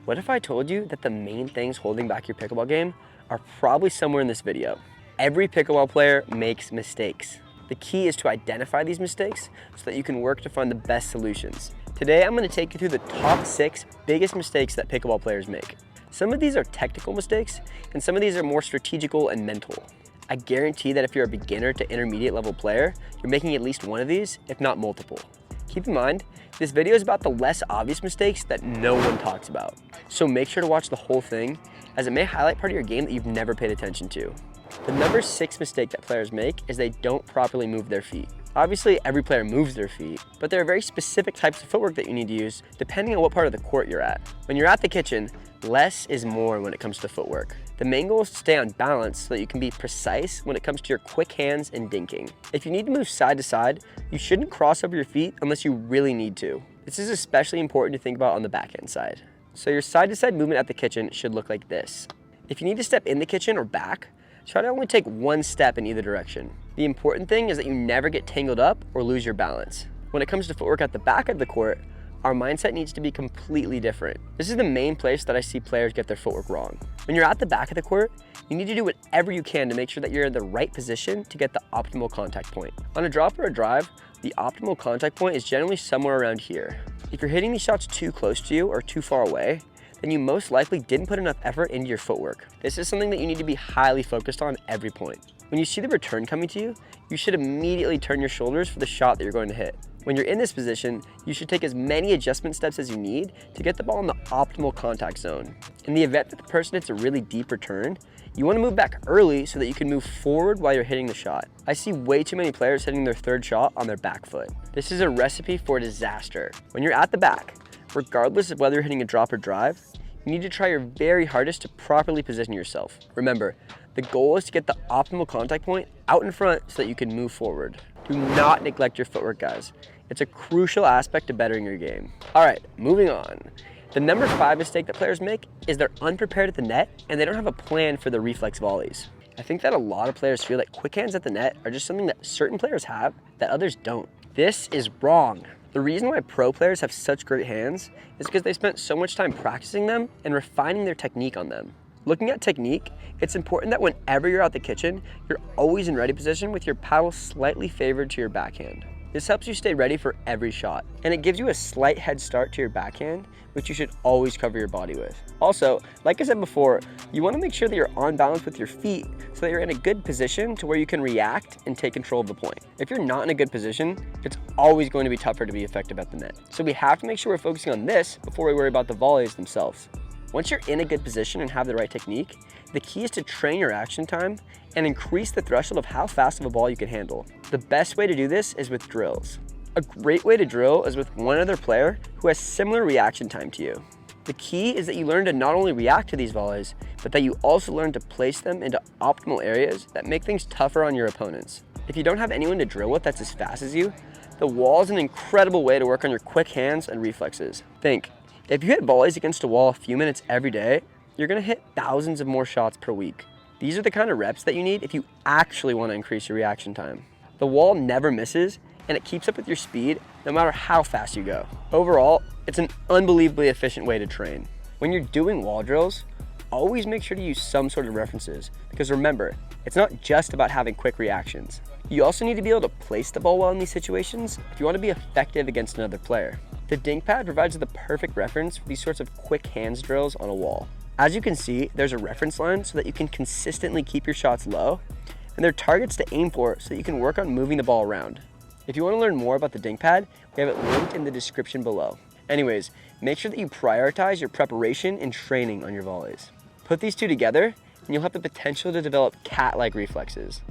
What if I told you that the main things holding back your pickleball game are probably somewhere in this video? Every pickleball player makes mistakes. The key is to identify these mistakes so that you can work to find the best solutions. Today, I'm going to take you through the top 6 biggest mistakes that pickleball players make. Some of these are technical mistakes, and some of these are more strategical and mental. I guarantee that if you're a beginner to intermediate level player, you're making at least one of these, if not multiple. Keep in mind, this video is about the less obvious mistakes that no one talks about. So make sure to watch the whole thing, as it may highlight part of your game that you've never paid attention to. The number 6 mistake that players make is they don't properly move their feet. Obviously, every player moves their feet, but there are very specific types of footwork that you need to use depending on what part of the court you're at. When you're at the kitchen, less is more when it comes to footwork. The main goal is to stay on balance so that you can be precise when it comes to your quick hands and dinking. If you need to move side to side, you shouldn't cross over your feet unless you really need to. This is especially important to think about on the backhand side. So your side to side movement at the kitchen should look like this. If you need to step in the kitchen or back, try to only take one step in either direction. The important thing is that you never get tangled up or lose your balance. When it comes to footwork at the back of the court, our mindset needs to be completely different. This is the main place that I see players get their footwork wrong. When you're at the back of the court, you need to do whatever you can to make sure that you're in the right position to get the optimal contact point. On a drop or a drive, the optimal contact point is generally somewhere around here. If you're hitting these shots too close to you or too far away, then you most likely didn't put enough effort into your footwork. This is something that you need to be highly focused on every point. When you see the return coming to you, you should immediately turn your shoulders for the shot that you're going to hit. When you're in this position, you should take as many adjustment steps as you need to get the ball in the optimal contact zone. In the event that the person hits a really deep return, you want to move back early so that you can move forward while you're hitting the shot. I see way too many players hitting their third shot on their back foot. This is a recipe for disaster. When you're at the back, regardless of whether you're hitting a drop or drive, you need to try your very hardest to properly position yourself. Remember, the goal is to get the optimal contact point out in front so that you can move forward. Do not neglect your footwork, guys. It's a crucial aspect to bettering your game. All right, moving on. The number 5 mistake that players make is they're unprepared at the net and they don't have a plan for the reflex volleys. I think that a lot of players feel that quick hands at the net are just something that certain players have that others don't. This is wrong. The reason why pro players have such great hands is because they spent so much time practicing them and refining their technique on them. Looking at technique, it's important that whenever you're out the kitchen, you're always in ready position with your paddle slightly favored to your backhand. This helps you stay ready for every shot, and it gives you a slight head start to your backhand, which you should always cover your body with. Also, like I said before, you want to make sure that you're on balance with your feet so that you're in a good position to where you can react and take control of the point. If you're not in a good position, it's always going to be tougher to be effective at the net. So we have to make sure we're focusing on this before we worry about the volleys themselves. Once you're in a good position and have the right technique, the key is to train your action time and increase the threshold of how fast of a ball you can handle. The best way to do this is with drills. A great way to drill is with one other player who has similar reaction time to you. The key is that you learn to not only react to these volleys, but that you also learn to place them into optimal areas that make things tougher on your opponents. If you don't have anyone to drill with that's as fast as you, the wall is an incredible way to work on your quick hands and reflexes. Think, if you hit volleys against a wall a few minutes every day, you're gonna hit thousands of more shots per week. These are the kind of reps that you need if you actually want to increase your reaction time. The wall never misses, and it keeps up with your speed no matter how fast you go. Overall, it's an unbelievably efficient way to train. When you're doing wall drills, always make sure to use some sort of references, because remember, it's not just about having quick reactions. You also need to be able to place the ball well in these situations if you want to be effective against another player. The dink pad provides the perfect reference for these sorts of quick hands drills on a wall. As you can see, there's a reference line so that you can consistently keep your shots low, and there are targets to aim for so that you can work on moving the ball around. If you want to learn more about the dink pad, we have it linked in the description below. Anyways, make sure that you prioritize your preparation and training on your volleys. Put these two together, and you'll have the potential to develop cat-like reflexes.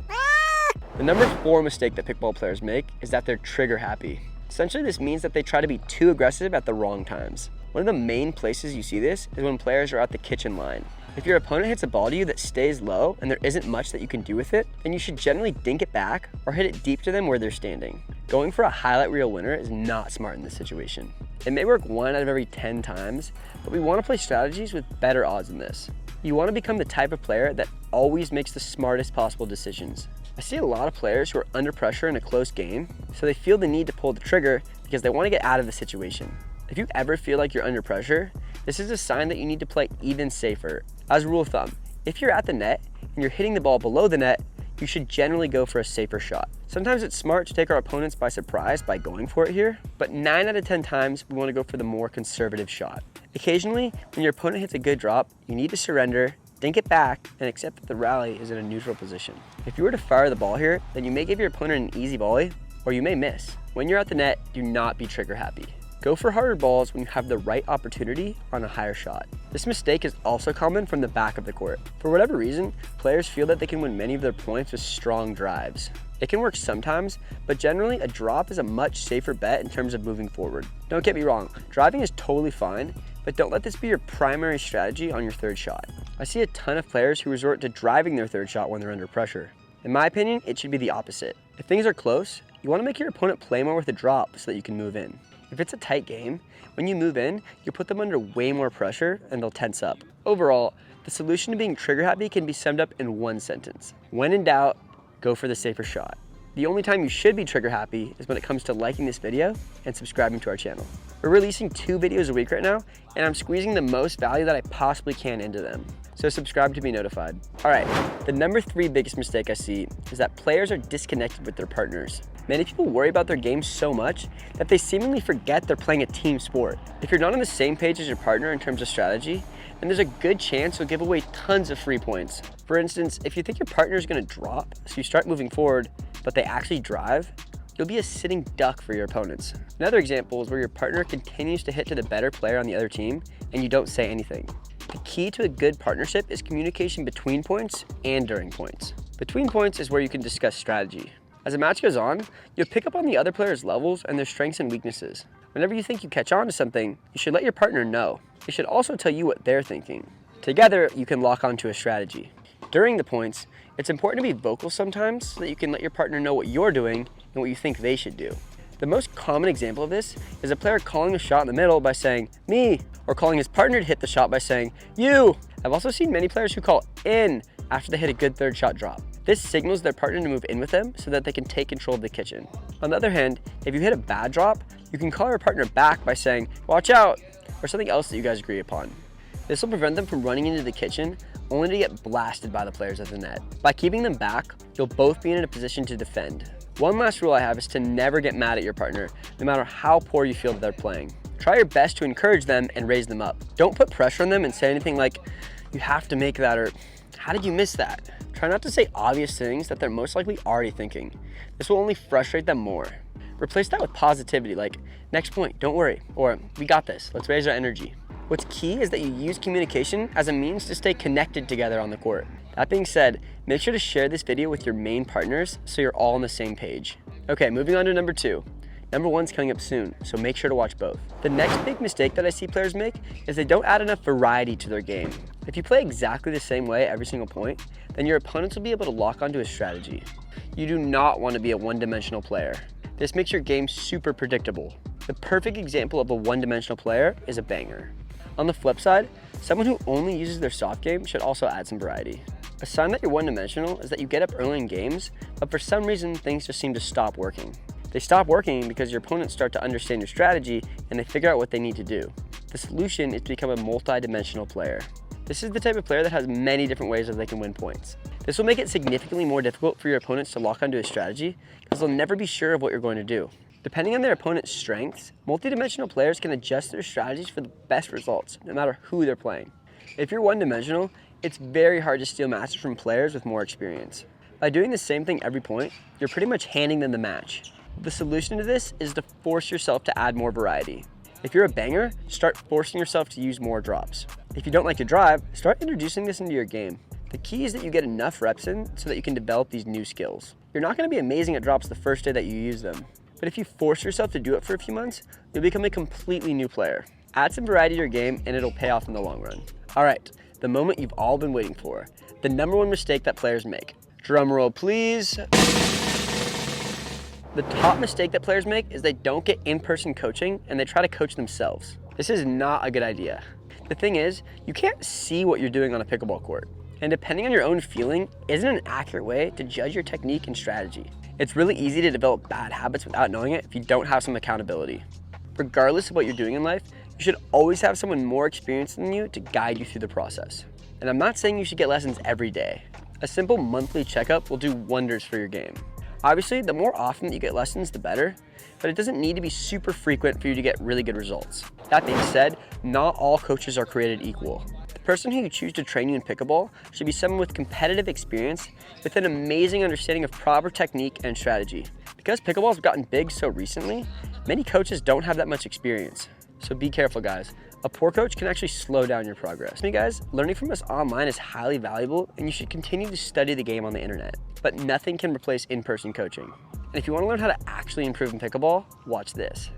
The number 4 mistake that pickleball players make is that they're trigger happy. Essentially, this means that they try to be too aggressive at the wrong times. One of the main places you see this is when players are at the kitchen line. If your opponent hits a ball to you that stays low and there isn't much that you can do with it, then you should generally dink it back or hit it deep to them where they're standing. Going for a highlight reel winner is not smart in this situation. It may work 1 out of every 10 times, but we want to play strategies with better odds than this. You want to become the type of player that always makes the smartest possible decisions. I see a lot of players who are under pressure in a close game, so they feel the need to pull the trigger because they want to get out of the situation. If you ever feel like you're under pressure, This is a sign that you need to play even safer. As a rule of thumb, if you're at the net and you're hitting the ball below the net, you should generally go for a safer shot. Sometimes it's smart to take our opponents by surprise by going for it here, but 9 out of 10 times we want to go for the more conservative shot. Occasionally, when your opponent hits a good drop, you need to surrender, dink it back, and accept that the rally is in a neutral position. If you were to fire the ball here, then you may give your opponent an easy volley, or you may miss. When you're at the net, do not be trigger happy. Go for harder balls when you have the right opportunity on a higher shot. This mistake is also common from the back of the court. For whatever reason, players feel that they can win many of their points with strong drives. It can work sometimes, but generally a drop is a much safer bet in terms of moving forward. Don't get me wrong, driving is totally fine, but don't let this be your primary strategy on your third shot. I see a ton of players who resort to driving their third shot when they're under pressure. In my opinion, it should be the opposite. If things are close, you want to make your opponent play more with a drop so that you can move in. If it's a tight game, when you move in, you put them under way more pressure and they'll tense up. Overall, the solution to being trigger happy can be summed up in one sentence. When in doubt, go for the safer shot. The only time you should be trigger happy is when it comes to liking this video and subscribing to our channel. We're releasing 2 videos a week right now, and I'm squeezing the most value that I possibly can into them. So subscribe to be notified. All right, the number 3 biggest mistake I see is that players are disconnected with their partners. Many people worry about their game so much that they seemingly forget they're playing a team sport. If you're not on the same page as your partner in terms of strategy, then there's a good chance you'll give away tons of free points. For instance, if you think your partner is going to drop, so you start moving forward, but they actually drive, you'll be a sitting duck for your opponents. Another example is where your partner continues to hit to the better player on the other team and you don't say anything. The key to a good partnership is communication between points and during points. Between points is where you can discuss strategy. As a match goes on, you'll pick up on the other player's levels and their strengths and weaknesses. Whenever you think you catch on to something, you should let your partner know. They should also tell you what they're thinking. Together, you can lock onto a strategy. During the points, it's important to be vocal sometimes so that you can let your partner know what you're doing and what you think they should do. The most common example of this is a player calling a shot in the middle by saying, "me," or calling his partner to hit the shot by saying, "you." I've also seen many players who call "in" after they hit a good third shot drop. This signals their partner to move in with them so that they can take control of the kitchen. On the other hand, if you hit a bad drop, you can call your partner back by saying, "watch out," or something else that you guys agree upon. This will prevent them from running into the kitchen only to get blasted by the players at the net. By keeping them back, you'll both be in a position to defend. One last rule I have is to never get mad at your partner, no matter how poor you feel that they're playing. Try your best to encourage them and raise them up. Don't put pressure on them and say anything like, "you have to make that," or "how did you miss that?" Try not to say obvious things that they're most likely already thinking. This will only frustrate them more. Replace that with positivity like, "next point, don't worry," or "we got this, let's raise our energy." What's key is that you use communication as a means to stay connected together on the court. That being said, make sure to share this video with your main partners so you're all on the same page. Okay, moving on to number 2. Number 1's coming up soon, so make sure to watch both. The next big mistake that I see players make is they don't add enough variety to their game. If you play exactly the same way every single point, then your opponents will be able to lock onto a strategy. You do not want to be a one-dimensional player. This makes your game super predictable. The perfect example of a one-dimensional player is a banger. On the flip side, someone who only uses their soft game should also add some variety. A sign that you're one-dimensional is that you get up early in games, but for some reason things just seem to stop working. They stop working because your opponents start to understand your strategy and they figure out what they need to do. The solution is to become a multi-dimensional player. This is the type of player that has many different ways that they can win points. This will make it significantly more difficult for your opponents to lock onto a strategy because they'll never be sure of what you're going to do. Depending on their opponent's strengths, multi-dimensional players can adjust their strategies for the best results, no matter who they're playing. If you're one-dimensional, it's very hard to steal matches from players with more experience. By doing the same thing every point, you're pretty much handing them the match. The solution to this is to force yourself to add more variety. If you're a banger, start forcing yourself to use more drops. If you don't like to drive, start introducing this into your game. The key is that you get enough reps in so that you can develop these new skills. You're not going to be amazing at drops the first day that you use them, but if you force yourself to do it for a few months, you'll become a completely new player. Add some variety to your game and it'll pay off in the long run. All right, the moment you've all been waiting for. The number 1 mistake that players make. Drum roll, please. The top mistake that players make is they don't get in-person coaching and they try to coach themselves. This is not a good idea. The thing is, you can't see what you're doing on a pickleball court. And depending on your own feeling isn't an accurate way to judge your technique and strategy. It's really easy to develop bad habits without knowing it if you don't have some accountability. Regardless of what you're doing in life, you You should always have someone more experienced than you to guide you through the process. And I'm not saying you should get lessons every day. A simple monthly checkup will do wonders for your game. Obviously, the more often that you get lessons, the better, but it doesn't need to be super frequent for you to get really good results. That being said, not all coaches are created equal. The person who you choose to train you in pickleball should be someone with competitive experience with an amazing understanding of proper technique and strategy. Because pickleball has gotten big so recently, many coaches don't have that much experience. So be careful, guys. A poor coach can actually slow down your progress. Guys, learning from us online is highly valuable, and you should continue to study the game on the internet. But nothing can replace in-person coaching. And if you want to learn how to actually improve in pickleball, watch this.